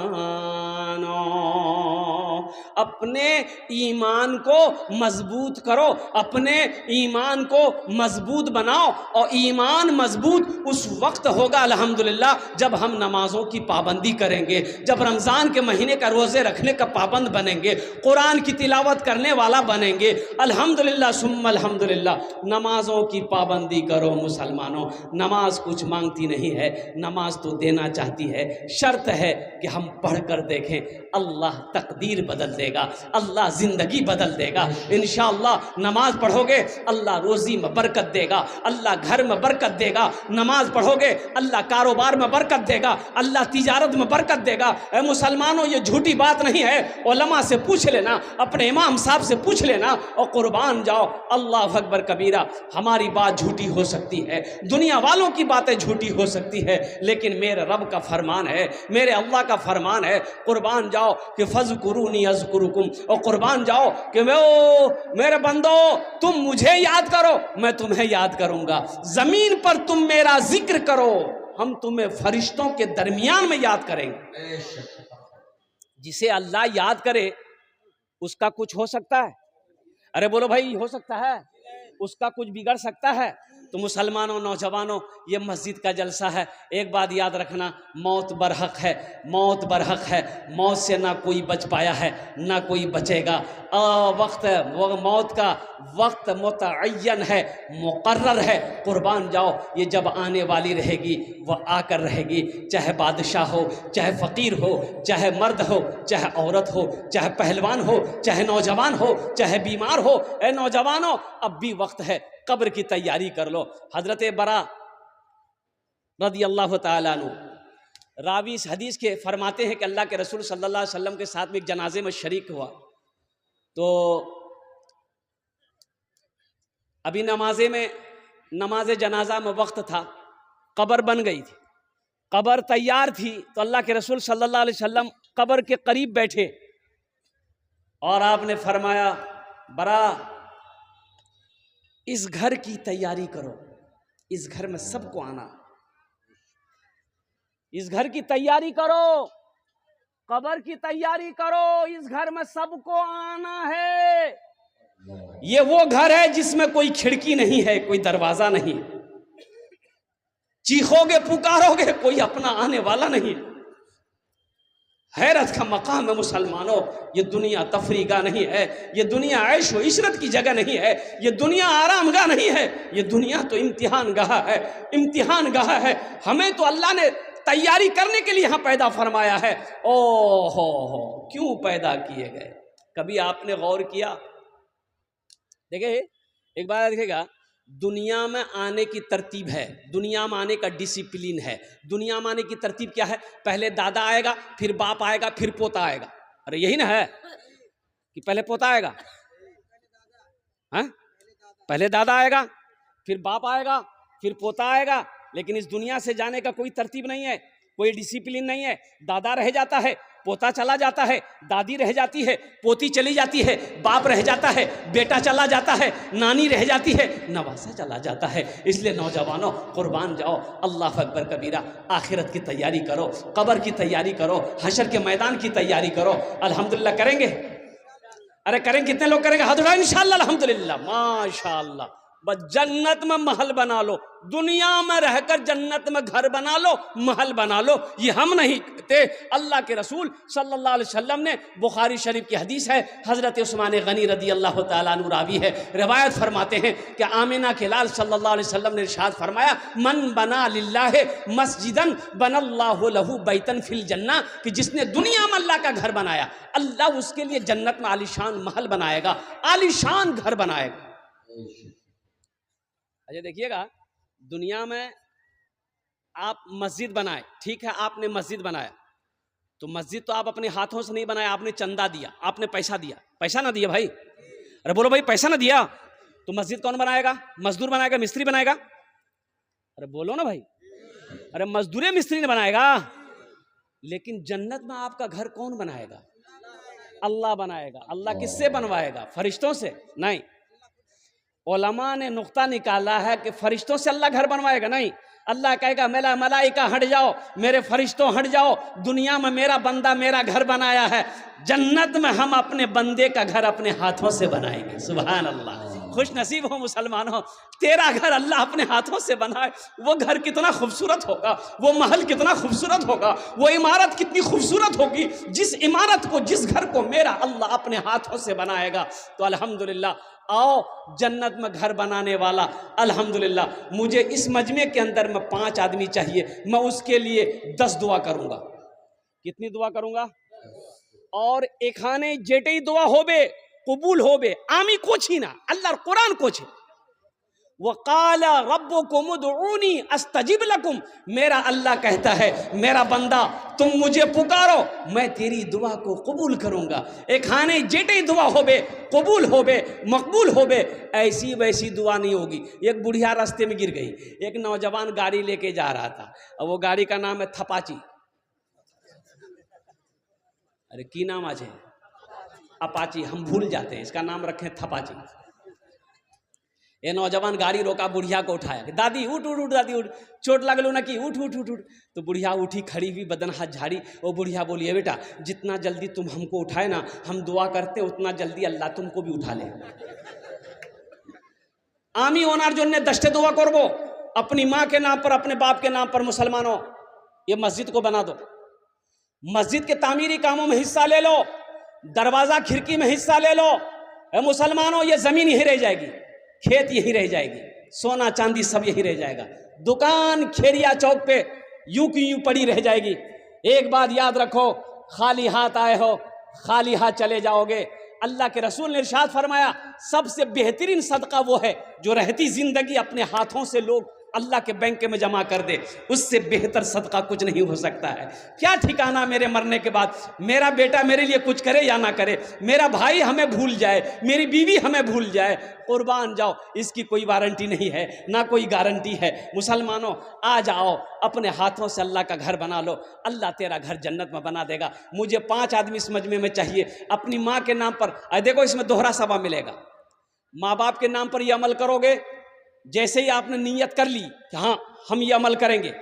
अपने ईमान को मजबूत करो, अपने ईमान को मजबूत बनाओ। और ईमान मजबूत उस वक्त होगा अल्हम्दुलिल्लाह जब हम नमाजों की पाबंदी करेंगे, जब रमज़ान के महीने का रोज़े रखने का पाबंद बनेंगे, कुरान की तिलावत करने वाला बनेंगे। अल्हम्दुलिल्लाह सुम्मा अल्हम्दुलिल्लाह। नमाजों की पाबंदी करो मुसलमानों। नमाज कुछ मांगती नहीं है, नमाज तो देना चाहती है। शर्त है कि हम पढ़ कर देखें, अल्लाह तकदीर बदल देगा, अल्लाह ज़िंदगी बदल देगा। इंशाअल्लाह नमाज पढ़ोगे अल्लाह रोज़ी में बरकत देगा, अल्लाह घर में बरकत देगा। नमाज पढ़ोगे अल्लाह कारोबार में बरकत देगा, अल्लाह तिजारत में बरकत देगा। ए मुसलमानों, ये झूठी बात नहीं है, उलमा से पूछ लेना, अपने इमाम साहब से पूछ लेना और कुर्बान जाओ। अल्लाह अकबर कबीरा। हमारी बात झूठी हो सकती है, दुनिया वालों की बातें झूठी हो सकती है, लेकिन मेरे रब का फरमान है, मेरे अल्लाह का फरमान है, कुर्बान जाओ कि फज़कुरूनी अज़कुरुकुम, और कुर्बान जाओ कि मेरे बंदो तुम मुझे याद करो, मैं तुम्हें याद करूंगा। जमीन पर तुम मेरा जिक्र करो, हम तुम्हें फरिश्तों के दरमियान में याद करेंगे। जिसे अल्लाह याद करे उसका कुछ हो सकता है? अरे बोलो भाई, हो सकता है? उसका कुछ बिगड़ सकता है? तो मुसलमानों, नौजवानों, ये मस्जिद का जलसा है। एक बात याद रखना, मौत बरहक है, मौत बरहक है। मौत से ना कोई बच पाया है, ना कोई बचेगा। वक्त मौत का वक्त मुतअय्यन है, मुकर्रर है। कुर्बान जाओ, ये जब आने वाली रहेगी वह आकर रहेगी। चाहे बादशाह हो, चाहे फ़कीर हो, चाहे मर्द हो, चाहे औरत हो, चाहे पहलवान हो, चाहे नौजवान हो, चाहे बीमार हो। ए नौजवानों, अब भी वक्त है, कब्र की तैयारी कर लो। हजरत बरा रज़ी अल्लाह तआला अन्हु रावी इस हदीस के फरमाते हैं कि अल्लाह के रसूल सल्लल्लाहु अलैहि वसल्लम के साथ में एक जनाजे में शरीक हुआ। तो अभी नमाज जनाजा में वक्त था, कब्र बन गई थी, कब्र तैयार थी। तो अल्लाह के रसूल सल्लल्लाहु अलैहि वसल्लम कब्र के करीब बैठे और आपने फरमाया, बरा इस घर की तैयारी करो, इस घर में सबको आना, इस घर की तैयारी करो, कब्र की तैयारी करो, इस घर में सबको आना है। ये वो घर है जिसमें कोई खिड़की नहीं है, कोई दरवाजा नहीं, चीखोगे पुकारोगे कोई अपना आने वाला नहीं। हैरत का मकाम है मुसलमानों, ये दुनिया तफरीगा नहीं है, ये दुनिया ऐश व इशरत की जगह नहीं है, ये दुनिया आरामगाह नहीं है, ये दुनिया तो इम्तिहान गाह है, इम्तिहान गाह है। हमें तो अल्लाह ने तैयारी करने के लिए यहाँ पैदा फरमाया है। ओ हो क्यों पैदा किए गए? कभी आपने गौर किया? देखिए, एक बार देखिएगा, दुनिया में आने की तरतीब है, दुनिया में आने का डिसिप्लिन है। दुनिया में आने की तरतीब क्या है? पहले दादा आएगा, फिर बाप आएगा, फिर पोता आएगा। अरे यही ना है कि पहले पोता आएगा, हाँ? पहले दादा आएगा, फिर बाप आएगा, फिर पोता आएगा। लेकिन इस दुनिया से जाने का कोई तरतीब नहीं है, कोई डिसिप्लिन नहीं है। दादा रह जाता है, पोता चला जाता है, दादी रह जाती है, पोती चली जाती है, बाप रह जाता है, बेटा चला जाता है, नानी रह जाती है, नवासा चला जाता है। इसलिए नौजवानों, कुर्बान जाओ, अल्लाह अकबर कबीरा। आखिरत की तैयारी करो, कब्र की तैयारी करो, हशर के मैदान की तैयारी करो। अल्हम्दुलिल्लाह करेंगे? अरे करेंगे? कितने लोग करेंगे? हाथ उठाओ। इंशाअल्लाह, अल्हम्दुलिल्लाह, माशाअल्लाह। बस जन्नत में महल बना लो, दुनिया में रहकर जन्नत में घर बना लो, महल बना लो। ये हम नहीं कहते, अल्लाह के रसूल सल्लल्लाहु अलैहि वसल्लम ने, बुखारी शरीफ की हदीस है, हजरत उस्मान गनी रदी अल्लाह तआला अन्हु रावी है, रिवायत फरमाते हैं कि आमिना के लाल सल्लल्लाहु अलैहि वसल्लम ने इरशाद फरमाया, मन बना लिल्लाहि मस्जिदन बनल्लाहु लहू बैतन फिल जन्ना, कि जिसने दुनिया में अल्लाह का घर बनाया, अल्लाह उसके लिए जन्नत में आलीशान महल बनाएगा, आलीशान घर बनाएगा। अच्छा देखिएगा, दुनिया में आप मस्जिद बनाए, ठीक है, आपने मस्जिद बनाया, तो मस्जिद तो आप अपने हाथों से नहीं बनाया, आपने चंदा दिया, आपने पैसा दिया। पैसा ना दिया भाई? अरे बोलो भाई, पैसा ना दिया तो मस्जिद कौन बनाएगा? मजदूर बनाएगा, मिस्त्री बनाएगा? अरे बोलो ना भाई। अरे मजदूर मिस्त्री ने बनाएगा। लेकिन जन्नत में आपका घर कौन बनाएगा? अल्लाह बनाएगा। अल्लाह किससे बनवाएगा? फरिश्तों से नहीं। उलमा ने नुक्ता निकाला है कि फरिश्तों से अल्लाह घर बनवाएगा नहीं। अल्लाह कहेगा, मेरा मलाइका हट जाओ, मेरे फरिश्तों हट जाओ, दुनिया में मेरा बंदा मेरा घर बनाया है, जन्नत में हम अपने बंदे का घर अपने हाथों से बनाएंगे। सुभान अल्लाह। खुश नसीब हो मुसलमानों, तेरा घर अल्लाह अपने हाथों से बनाए। वो घर कितना खूबसूरत होगा, वो महल कितना खूबसूरत होगा, वो इमारत कितनी खूबसूरत होगी। जिस इमारत को, जिस घर को मेरा अल्लाह अपने हाथों से बनाएगा। तो अल्हम्दुलिल्लाह, आओ जन्नत में घर बनाने वाला, अल्हम्दुलिल्लाह। मुझे इस मजमे के अंदर में 5 आदमी चाहिए, मैं उसके लिए 10 दुआ करूंगा। कितनी दुआ करूंगा? और এখানে যেটাই দোয়া হবে কবুল হবে, আমি করছি না, আল্লাহর কোরআন করছে। वक़ाल रब्बुकुम उदऊनी अस्तजिब लकुम, मेरा अल्लाह कहता है मेरा बंदा तुम मुझे पुकारो मैं तेरी दुआ को कबूल करूंगा। एक खाने जेटे दुआ होबे कबूल होबे मकबूल होबे, ऐसी वैसी दुआ नहीं होगी। एक बुढ़िया रास्ते में गिर गई, एक नौजवान गाड़ी लेके जा रहा था, और वो गाड़ी का नाम है थपाची। अरे की नाम आज है? अपाची, हम भूल जाते हैं, इसका नाम रखें थपाची। ये नौजवान गाड़ी रोका, बुढ़िया को उठाया कि दादी उठ उठ उठ, दादी उठ, चोट लगलो ना कि उठ उठ उठ उठ। तो बुढ़िया उठी, खड़ी हुई, बदन हाथ झाड़ी। वो बुढ़िया बोली, बेटा जितना जल्दी तुम हमको उठाए ना, हम दुआ करते उतना जल्दी अल्लाह तुमको भी उठा ले। आमी ओनार जोन्ने दस्ते दुआ करबो, अपनी माँ के नाम पर, अपने बाप के नाम पर। मुसलमानों, ये मस्जिद को बना दो, मस्जिद के तामीरी कामों में हिस्सा ले लो, दरवाजा खिड़की में हिस्सा ले लो। मुसलमानों, ये जमीन यही रह जाएगी, खेत यही रह जाएगी, सोना चांदी सब यही रह जाएगा, दुकान खेरिया चौक पे यूं की यूं पड़ी रह जाएगी। एक बात याद रखो, खाली हाथ आए हो खाली हाथ चले जाओगे। अल्लाह के रसूल ने इरशाद फरमाया, सबसे बेहतरीन सदका वो है जो रहती जिंदगी अपने हाथों से लोग अल्लाह के बैंक में जमा कर दे, उससे बेहतर सदका कुछ नहीं हो सकता है। क्या ठिकाना मेरे मरने के बाद, मेरा बेटा मेरे लिए कुछ करे या ना करे, मेरा भाई हमें भूल जाए, मेरी बीवी हमें भूल जाए, कुर्बान जाओ, इसकी कोई वारंटी नहीं है, ना कोई गारंटी है। मुसलमानों, आ जाओ, अपने हाथों से अल्लाह का घर बना लो, अल्लाह तेरा घर जन्नत में बना देगा। मुझे 5 आदमी इस मजमे में चाहिए, अपनी माँ के नाम पर। देखो, इसमें दोहरा सवाब मिलेगा। माँ बाप के नाम पर ये अमल करोगे, जैसे ही आपने नीयत कर ली कि हाँ हम ये अमल करेंगे,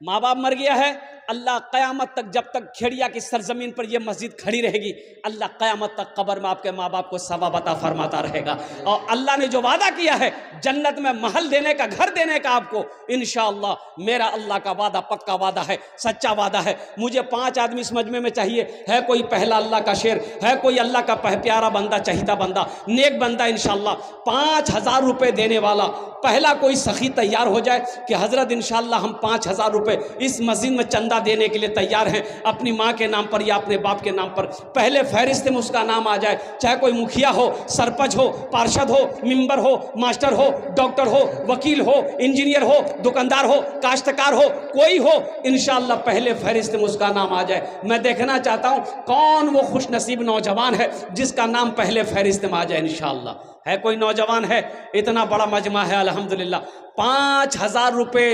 माँ बाप मर गया है, अल्लाह क़यामत तक, जब तक खेड़िया की सरजमीन पर यह मस्जिद खड़ी रहेगी, अल्लाह क़यामत तक कब्र में आपके माँ बाप को सवाब अता फरमाता रहेगा। और अल्लाह ने जो वादा किया है जन्नत में महल देने का, घर देने का आपको, इंशाअल्लाह मेरा अल्लाह का वादा पक्का वादा है, सच्चा वादा है। मुझे 5 आदमी इस मजमे में चाहिए। है कोई पहला अल्लाह का शेर, है कोई अल्लाह का प्यारा बंदा, चहीता बंदा, नेक बंदा, इंशाअल्लाह 5000 रुपये देने वाला पहला कोई सखी तैयार हो जाए कि हजरत इंशाअल्लाह हम 5000 रुपये इस मस्जिद में चंदा देने के लिए तैयार हैं, अपनी माँ के नाम पर या अपने बाप के नाम पर। पहले फहरिस्त में उसका नाम आ जाए, चाहे कोई मुखिया हो, सरपंच हो, पार्षद हो, मेंबर हो, मास्टर हो, डॉक्टर हो, वकील हो, इंजीनियर हो, दुकानदार हो, काश्तकार हो, कोई हो, इंशाअल्लाह पहले फहरिस्त में उसका नाम आ जाए। मैं देखना चाहता हूँ कौन वो खुश नसीब नौजवान है जिसका नाम पहले फहरिस्त में आ जाए इंशाअल्लाह। है कोई नौजवान है? इतना बड़ा मजमा है अल्हम्दुलिल्लाह। 5000 रुपये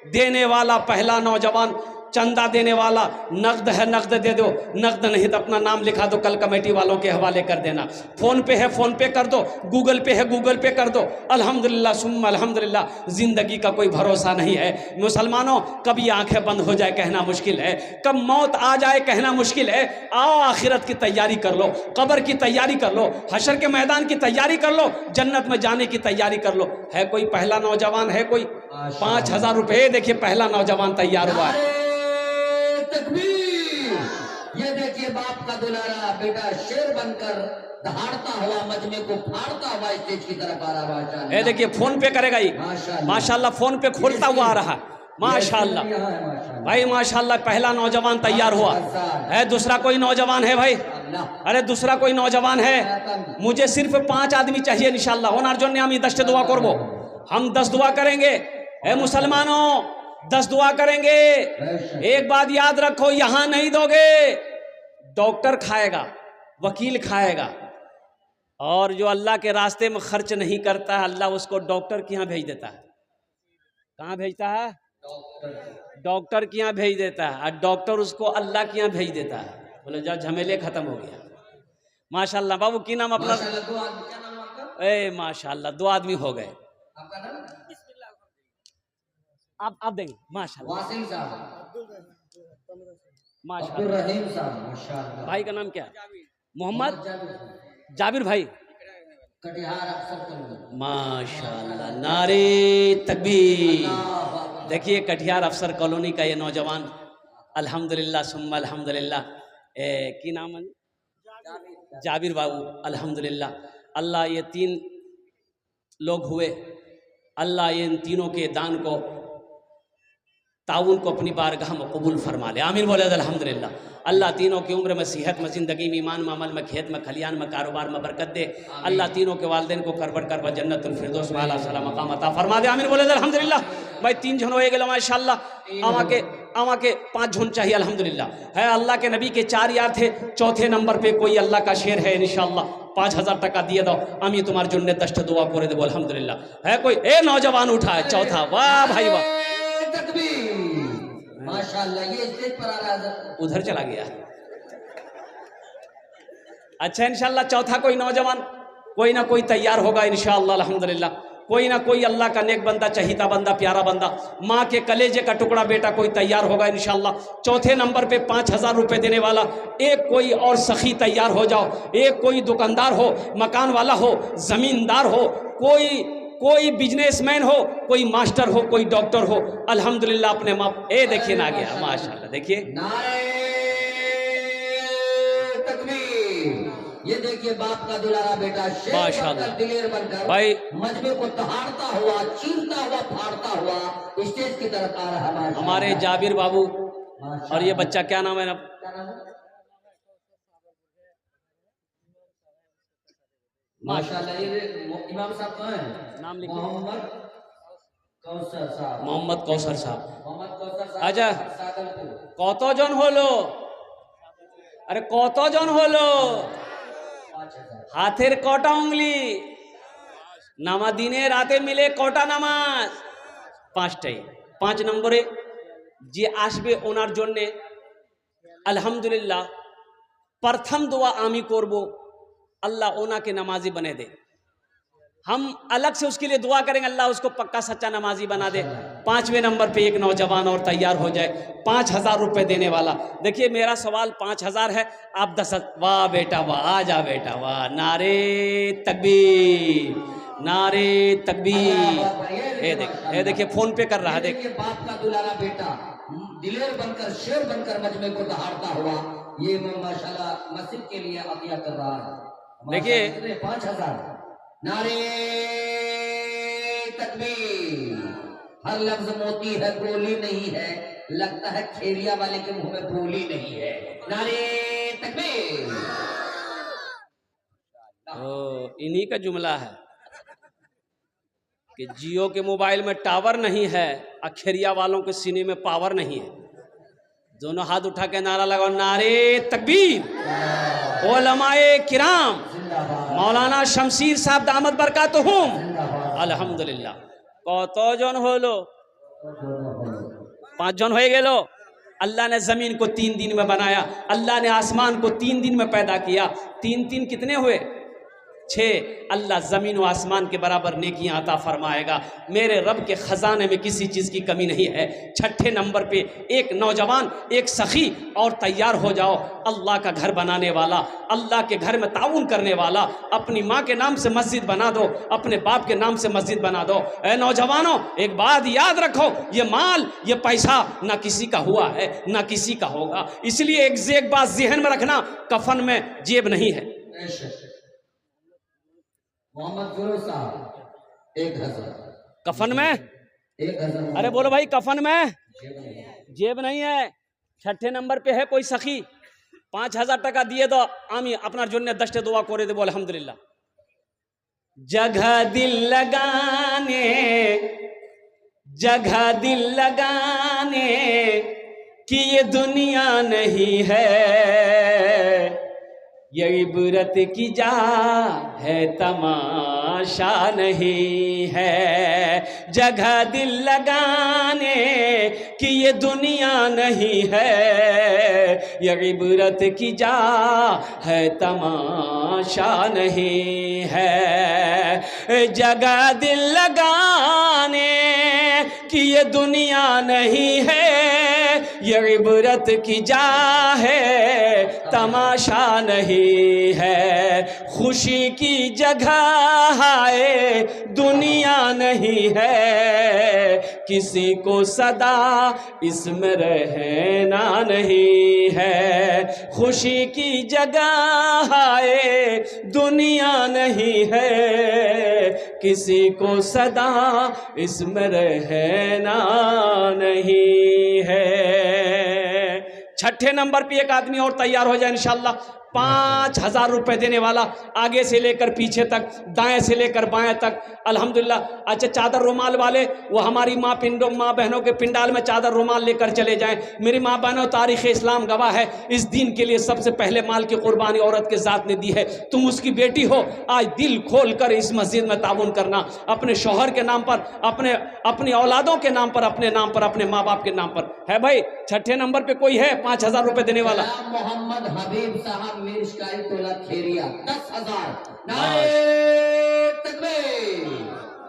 देने वाला पहला नौजवान, चंदा देने वाला, नकद है नकद दे दो, नकद नहीं तो अपना नाम लिखा दो, कल कमेटी वालों के हवाले कर देना। फ़ोन पे है फ़ोन पे कर दो, गूगल पे है गूगल पे कर दो। अल्हम्दुलिल्लाह सुम्मा अल्हम्दुलिल्लाह। ज़िंदगी का कोई भरोसा नहीं है मुसलमानों, कभी आंखें बंद हो जाए कहना मुश्किल है, कब मौत आ जाए कहना मुश्किल है। आओ आखिरत की तैयारी कर लो, कब्र की तैयारी कर लो, हशर के मैदान की तैयारी कर लो, जन्नत में जाने की तैयारी कर लो। है कोई पहला नौजवान? है कोई? 5000 रुपये। देखिए पहला नौजवान तैयार हुआ है। ये देखिए बाप का दुलारा बेटा शेर बनकर दहाड़ता हुआ मजमे को फाड़ता हुआ स्टेज की तरफ आ रहा है। ये देखिए फोन पे करेगा ही, माशाल्लाह फोन पे खोलता हुआ आ रहा है, माशाल्लाह भाई माशाल्लाह। पहला नौजवान तैयार हुआ है। दूसरा कोई नौजवान है भाई? अरे दूसरा कोई नौजवान है? मुझे सिर्फ 5 आदमी चाहिए इंशाल्लाह। ओनार जोन्ने हम 10 दुआ करबो, हम 10 दुआ करेंगे। ए मुसलमानों 10 दुआ करेंगे। एक बात याद रखो, यहां नहीं दोगे, डॉक्टर खाएगा, वकील खाएगा, और जो अल्लाह के रास्ते में खर्च नहीं करता है अल्लाह उसको डॉक्टर के यहाँ भेज देता है। कहाँ भेजता है? डॉक्टर के यहाँ भेज देता है, और डॉक्टर उसको अल्लाह के यहाँ भेज देता है। बोले जाओ झमेले खत्म हो गया। माशाल्लाह। बाबू की नाम अपना? ए माशाल्लाह 2 आदमी हो गए। आप देंगे माशाल्लाह। माशाल्लाह। भाई का नाम क्या? मोहम्मद जाबिर भाई। माशाल्लाह, नारे तकबीर। देखिए कटिहार अफसर कॉलोनी का ये नौजवान, अल्हम्दुलिल्लाह सुम्मा अल्हम्दुलिल्लाह। की नाम है? जाबिर बाबू। अल्हम्दुलिल्लाह। अल्लाह ये 3 लोग हुए, अल्लाह इन तीनों के दान को ताउन को अपनी बारगाह में कबूल फरमा ले। आमीन बोले अल्हम्दुलिल्लाह। अल्लाह तीनों की उम्र में, सेहत में, ज़िंदगी में, ईमान में, अमल में, खेत में, खलियान में, कारोबार में बरकत दे। अल्लाह तीनों के वालिदैन को करबट करबट जन्नतुल फिरदौस वाला सलाम मकाम अता फरमा दे। आमीन बोले अल्हम्दुलिल्लाह। भाई 3 जन हो गए माशाअल्लाह। आमा के 5 जन चाहिए अल्हम्दुलिल्लाह। है अल्लाह के नबी के 4 यार थे। चौथे नंबर पे कोई अल्लाह का शेर है इंशाअल्लाह 5000 टाका दिए दो। আমি তোমার জন্য 10টা दुआ করে দেব अल्हम्दुलिल्लाह। है कोई ए नौजवान उठा है चौथा। वाह भाई वाह, माशाअल्लाह। ये स्टेज पर आ रहा है, उधर चला गया। अच्छा इंशाअल्लाह चौथा कोई नौजवान कोई ना कोई तैयार होगा इंशाअल्लाह अल्हम्दुलिल्लाह। कोई ना कोई अल्लाह का नेक बंदा, चहीता बंदा, प्यारा बंदा, माँ के कलेजे का टुकड़ा बेटा कोई तैयार होगा इंशाअल्लाह। चौथे नंबर पे 5000 रुपये देने वाला एक कोई और सखी तैयार हो जाओ। एक कोई दुकानदार हो, मकान वाला हो, जमींदार हो, कोई बिजनेसमैन हो, कोई मास्टर हो, कोई डॉक्टर हो अल्हम्दुलिल्लाह अपने माँ। ए देखिए ना गया माशाअल्लाह। देखिए ये देखिए बाप का दुलारा बेटा शेर बनकर, दिलेर बनकर भाई मजमे को दहाड़ता हुआ, चीरता हुआ, फाड़ता हुआ स्टेज की तरफ आ रहा है हमारे जाबिर बाबू। और ये बच्चा क्या नाम है ना? माशाअल्लाह। ये इमाम साहब कहाँ हैं? नाम लिखिए। मोहम्मद कौसर साहब। मोहम्मद कौसर साहब। मोहम्मद कौसर साहब। আচ্ছা কতজন হলো? আরে কতজন হলো? হাতের কটা উংলি? নামা দিনে রাতে মিলে কটা নামাজ? 5টাই। 5 নম্বরে যে আসবে ওনার জন্যে আলহামদুলিল্লাহ प्रथम दुआ आमी करबो, अल्लाह ओना के नमाजी बने दे। हम अलग से उसके लिए दुआ करेंगे, अल्लाह उसको पक्का सच्चा नमाजी बना दे। 5वें नंबर पे एक नौजवान और तैयार हो जाए 5000 रुपये देने वाला। देखिए मेरा सवाल 5000 है, आप 10। वाह बेटा वाह, आ जा बेटा वाह। नारे तकबीर, नारे तकबीर। ये देखिए फोन पे कर रहा है। देखिए बाप का दुलारा बेटा दिलेर बनकर, शेर बनकर मजमे को दहाड़ता हुआ ये माशाल्लाह मस्जिद के लिए अतिया कर रहा है। देखिए 5000। नारे तकबीर। हर लफ्ज मोती है, गोली नहीं है। लगता है खेरिया वाले के मुंह में गोली नहीं है। नारे तकबीर। इन्हीं का जुमला है कि जियो के मोबाइल में टावर नहीं है, अखेरिया वालों के सीने में पावर नहीं है। दोनों हाथ उठा के नारा लगाओ, नारे तकबीर। उलमाए किराम, मौलाना शमशीर साहब दामद बरकातुहुम। अल्हम्दुलिल्लाह। कतজন হলো? 5 জন হয়ে গেল। अल्लाह ने ज़मीन को 3 दिन में बनाया, अल्लाह ने आसमान को 3 दिन में पैदा किया। 3 कितने हुए? 6। अल्लाह ज़मीन व आसमान के बराबर नेकियां अता फरमाएगा। मेरे रब के ख़जाने में किसी चीज़ की कमी नहीं है। 6ठे नंबर पे एक नौजवान, एक सखी और तैयार हो जाओ। अल्लाह का घर बनाने वाला, अल्लाह के घर में ताउन करने वाला, अपनी माँ के नाम से मस्जिद बना दो, अपने बाप के नाम से मस्जिद बना दो। ए नौजवानों, एक बात याद रखो, ये माल, ये पैसा ना किसी का हुआ है ना किसी का होगा। इसलिए एक बात ज़हन में रखना, कफन में जेब नहीं है। मोहम्मद फिरोज साहब 1000। कफन में 1000। अरे बोलो भाई, कफन में जेब नहीं है। 6ठे नंबर पे है कोई सखी, 5000 টাকা দিয়ে दो। आमी अपना জন্য 10টা दुआ করে দেব अल्हम्दुलिल्लाह। जगह दिल लगाने, जगह दिल लगाने कि ये दुनिया नहीं है, ये इबरत की जा है तमाशा नहीं है। जगह दिल लगाने कि ये दुनिया नहीं है, ये इबरत की जा है तमाशा नहीं है। जगह दिल लगाने कि ये दुनिया नहीं है, ये इबरत की जा है, तमाशा नहीं है। खुशी की जगह है, दुनिया नहीं है। किसी को सदा इसमें रहना नहीं है। खुशी की जगह है, दुनिया नहीं है। किसी को सदा इसमें रहना नहीं है। छठे नंबर पे एक आदमी और तैयार हो जाए इंशाल्लाह। 5,000 रुपए देने वाला, आगे से लेकर पीछे तक, दाएं से लेकर बाएं तक। अल्हम्दुलिल्लाह। अच्छा, चादर रुमाल वाले वो हमारी माँ बहनों के पिंडाल में चादर रुमाल लेकर चले जाएं। मेरी माँ बहनों, तारीख़ इस्लाम गवाह है, इस दीन के लिए सबसे पहले माल की कुर्बानी औरत के ज़ात ने दी है। तुम उसकी बेटी हो, आज दिल खोल कर इस मस्जिद में ताउन करना, अपने शौहर के नाम पर, अपनी औलादों के नाम पर, अपने नाम पर, अपने माँ बाप के नाम पर। है भाई, छठे नंबर पे कोई है 5,000 रुपए देने वाला? मोहम्मद हबीब साहब मिर्शकारी टोला खेरिया 10,000। नारे तकबीर।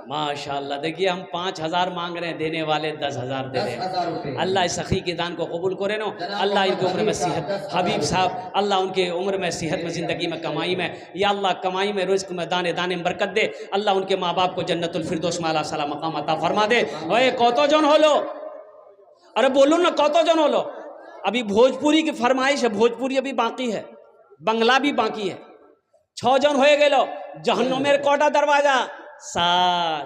माशाअल्लाह। देखिए, हम 5,000 मांग रहे हैं, देने वाले 10,000 दे रहे हैं। अल्लाह इस सखी के दान को कबूल करे नो। अल्लाह इनकी उम्र में सेहत, हबीब साहब अल्लाह उनके उम्र में सेहत में, ज़िंदगी में, कमाई में, या अल्लाह कमाई में, रिज़्क़ में, दाने दाने में बरकत दे। अल्लाह उनके माँ बाप को जन्नतुल फिरदौस में आला साला मकाम अता फरमा दे। ओए कौतो जन हो लो, अरे बोलो ना, कौतो जन हो लो। अभी भोजपुरी की फरमाइश है, भोजपुरी अभी बाकी है, बंगला भी बाकी है। 6 जन हो गए लो। जहन्नुमेर कोटा दरवाजा 7।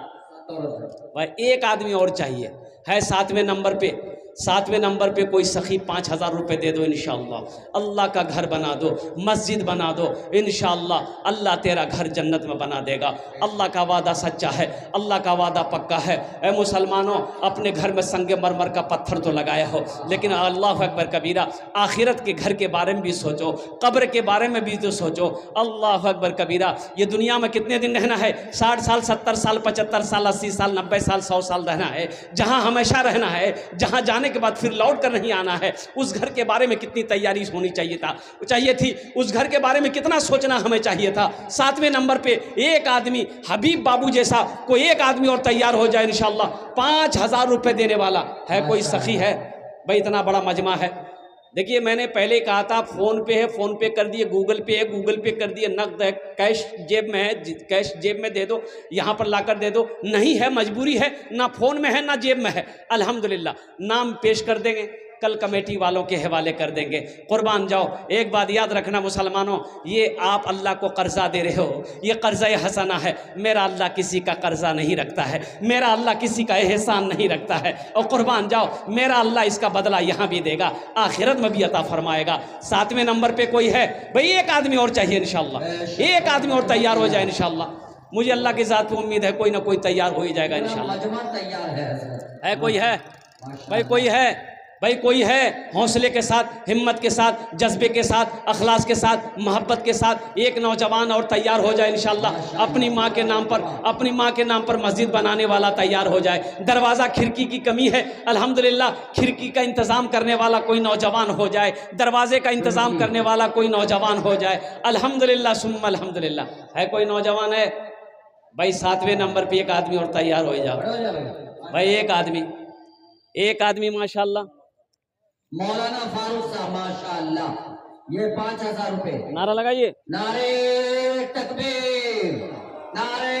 भाई एक आदमी और चाहिए है 7वें नंबर पे। 7वें नंबर पे कोई सखी 5,000 रुपये दे दो इंशाअल्लाह। अल्लाह का घर बना दो, मस्जिद बना दो, इंशाअल्लाह अल्लाह तेरा घर जन्नत में बना देगा। अल्लाह का वादा सच्चा है, अल्लाह का वादा पक्का है। ऐ मुसलमानों, अपने घर में संगे मरमर का पत्थर तो लगाया हो, लेकिन अल्लाह अकबर कबीरा, आखिरत के घर के बारे में भी सोचो, कब्र के बारे में भी तो सोचो। अल्लाह अकबर कबीरा, ये दुनिया में कितने दिन रहना है? 60 साल, 70 साल, 75 साल, 80 साल, 90 साल, 100 साल रहना है, जहाँ हमेशा रहना है, जहाँ जाने के बाद फिर लौट कर नहीं आना है। उस घर के बारे में कितनी तैयारी होनी चाहिए थी, उस घर के बारे में कितना सोचना हमें चाहिए था। 7वें नंबर पे एक आदमी, हबीब बाबू जैसा कोई एक आदमी और तैयार हो जाए इंशाअल्लाह। 5,000 रुपए देने वाला है कोई सखी है? भाई इतना बड़ा मजमा है। देखिए, मैंने पहले कहा था फ़ोन पे है, फ़ोन पे कर दिए, गूगल पे है, गूगल पे कर दिए, नकद है, कैश जेब में है, कैश जेब में दे दो, यहाँ पर लाकर दे दो। नहीं है, मजबूरी है, ना फ़ोन में है ना जेब में है। अल्हम्दुलिल्लाह, नाम पेश कर देंगे, कल कमेटी वालों के हवाले कर देंगे। कुर्बान जाओ। एक बात याद रखना मुसलमानों, ये आप अल्लाह को कर्जा दे रहे हो, ये कर्जा हसना है। मेरा अल्लाह किसी का कर्जा नहीं रखता है, मेरा अल्लाह किसी का एहसान नहीं रखता है। और कुर्बान जाओ, मेरा अल्लाह इसका बदला यहाँ भी देगा, आखिरत में भी अता फरमाएगा। 7वें नंबर पे कोई है? भाई एक आदमी और चाहिए इंशाअल्लाह, एक आदमी और तैयार हो जाए इंशाअल्लाह। मुझे अल्लाह की ज़ात पे उम्मीद है कोई ना कोई तैयार हो ही जाएगा इंशाअल्लाह। है कोई है? भाई कोई है? भाई कोई है? हौसले के साथ, हिम्मत के साथ, जज्बे के साथ, अखलास के साथ, मोहब्बत के साथ एक नौजवान और तैयार हो जाए इंशाअल्लाह। अपनी माँ के नाम पर, अपनी माँ के नाम पर मस्जिद बनाने वाला तैयार हो जाए। दरवाज़ा खिड़की की कमी है, अल्हम्दुलिल्लाह खिड़की का इंतज़ाम करने वाला कोई नौजवान हो जाए, दरवाजे का इंतज़ाम करने वाला कोई नौजवान हो जाए। अल्हम्दुलिल्लाह सुम्मा अल्हम्दुलिल्लाह। है कोई नौजवान है? भाई 7वें नंबर पे एक आदमी और तैयार हो जाओ। भाई एक आदमी माशाअल्लाह। मौलाना फारूक साहब माशाअल्लाह, ये 5,000 रुपए। नारा लगाइए, नारे तकबीर, नारे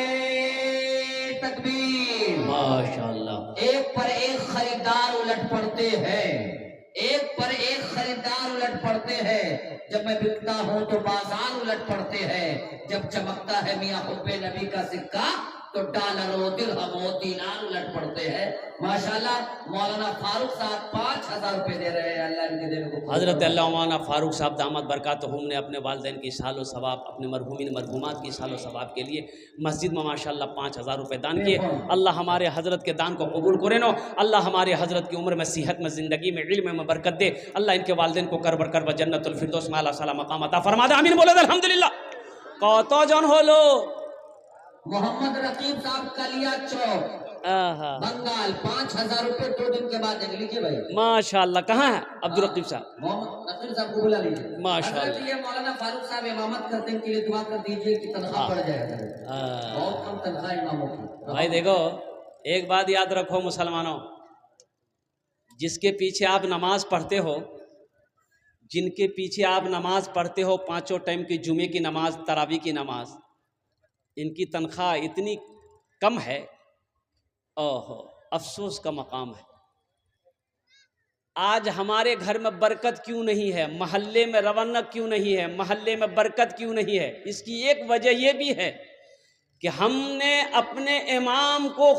तकबीर। माशाअल्लाह। एक पर एक खरीदार उलट पड़ते हैं, एक पर एक खरीदार उलट पड़ते हैं। जब मैं बिकता हूं तो बाजार उलट पड़ते हैं। जब चमकता है मियां हुब्बे नबी का सिक्का तो डॉलर और दिरहम और दीनार उलट पड़ते हैं। माशाल्लाह मौलाना फारूक साहब 5,000 रुपए दे रहे हैं। अल्लाह इनके देने को। हज़रत अल्लाह मौलाना फारूक साहब दामद बरकातहुम ने अपने वालिदैन की सालो सवाब, अपने मरहूमिन मरहूमात की सालो सवाब के लिए मस्जिद में माशाल्लाह 5,000 रुपये दान किए। अल्लाह हमारे हज़रत के दान को कबूल करे नो। अल्लाह हमारे हज़रत की उम्र में, सेहत में, ज़िंदगी में, इल्म में बरकत दे। अल्लाह इनके वालिदैन को करबर करब जन्नतुल फिरदौस में आला साला मकाम अता फरमा दे। आमीन बोले अल्हम्दुलिल्लाह। कौतो जन हो लो? मोहम्मद रकीब साहब कलिया चौक बंगाल 5,000 रुपए 2 दिन के बाद देंगे। लीजिए भाई माशाल्लाह। कहाँ है अब्दुल रकीब साहब? मोहम्मद रकीब साहब को बुला लीजिए माशाल्लाह। ये मौलाना फारूक साहब इमामत करते हैं, के लिए दुआ कर दीजिए कि तनख्वाह बढ़ जाए। बहुत कम तनख्वाह इमामों की। भाई देखो, एक बात याद रखो मुसलमानों, जिसके पीछे आप नमाज पढ़ते हो, जिनके पीछे आप नमाज पढ़ते हो, 5 टाइम की जुमे की नमाज, तरावी की नमाज, इनकी तनख्वाह इतनी कम है, ओहो अफसोस का मकाम है। आज हमारे घर में बरकत क्यों नहीं है, महल्ले में रवन्नक क्यों नहीं है, महल्ले में बरकत क्यों नहीं है? इसकी एक वजह यह भी है कि हमने अपने इमाम को